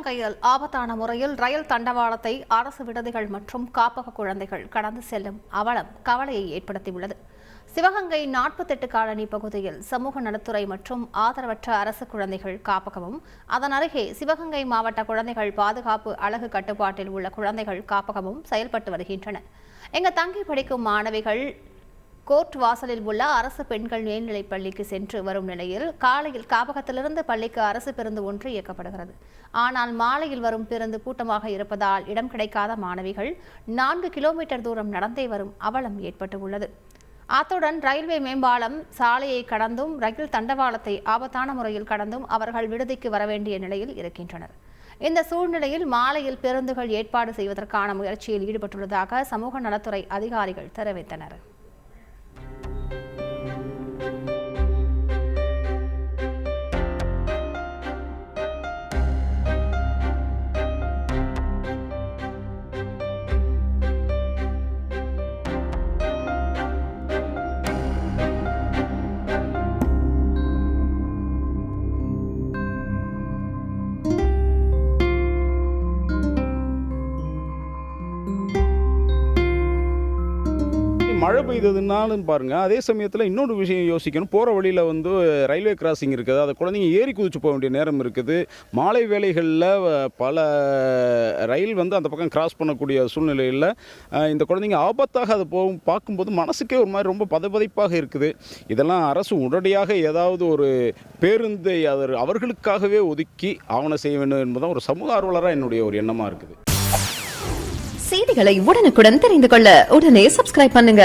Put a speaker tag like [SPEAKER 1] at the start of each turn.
[SPEAKER 1] சிவகங்கையில் ஆபத்தான முறையில் ரயில் தண்டவாளத்தை அரசு விடுதிகள் மற்றும் காப்பக குழந்தைகள் கடந்து செல்லும் அவலம் கவலையை ஏற்படுத்தியுள்ளது. சிவகங்கை 48 காலனி பகுதியில் சமூக நலத்துறை மற்றும் ஆதரவற்ற அரசு குழந்தைகள் காப்பகமும், அதன் அருகே சிவகங்கை மாவட்ட குழந்தைகள் பாதுகாப்பு அழகு கட்டுப்பாட்டில் உள்ள குழந்தைகள் காப்பகமும் செயல்பட்டு வருகின்றன. இங்கு தங்கி படிக்கும் மாணவிகள் கோர்ட் வாசலில் உள்ள அரசு பெண்கள் மேல்நிலைப் பள்ளிக்கு சென்று வரும் நிலையில் காலையில் காப்பகத்திலிருந்து பள்ளிக்கு அரசு பேருந்து ஒன்று இயக்கப்படுகிறது. ஆனால் மாலையில் வரும் பேருந்து கூட்டமாக இருப்பதால் இடம் கிடைக்காத மாணவிகள் 4 கிலோமீட்டர் தூரம் நடந்தே வரும் அவலம் ஏற்பட்டு உள்ளது. அத்துடன் ரயில்வே மேம்பாலம் சாலையை கடந்தும் ரயில் தண்டவாளத்தை ஆபத்தான முறையில் கடந்தும் அவர்கள் விடுதிக்கு வரவேண்டிய நிலையில் இருக்கின்றனர். இந்த சூழ்நிலையில் மாலையில் பேருந்துகள் ஏற்பாடு செய்வதற்கான முயற்சியில் ஈடுபட்டுள்ளதாக சமூக நலத்துறை அதிகாரிகள் தெரிவித்தனர்.
[SPEAKER 2] மழை பெய்ததுனாலும் பாருங்கள், அதே சமயத்தில் இன்னொரு விஷயம் யோசிக்கணும். போகிற வழியில் ரயில்வே கிராசிங் இருக்குது, அதை குழந்தைங்க ஏறி குதிச்சு போக வேண்டிய நேரம் இருக்குது. மாலை வேளைகளில் பல ரயில் அந்த பக்கம் கிராஸ் பண்ணக்கூடிய சூழ்நிலையில் இந்த குழந்தைங்க ஆபத்தாக அதை பார்க்கும்போது மனசுக்கே ஒரு மாதிரி ரொம்ப பதபதைப்பாக இருக்குது. இதெல்லாம் அரசு உடனடியாக ஏதாவது ஒரு பேருந்தை அவர்களுக்காகவே ஒதுக்கி ஆவணம் செய்ய வேண்டும் என்பதுதான் ஒரு சமூக ஆர்வலராக என்னுடைய ஒரு எண்ணமாக இருக்குது.
[SPEAKER 3] செய்திகளை உடனுக்குடன் தெரிந்து கொள்ள உடனே சப்ஸ்கிரைப் பண்ணுங்க.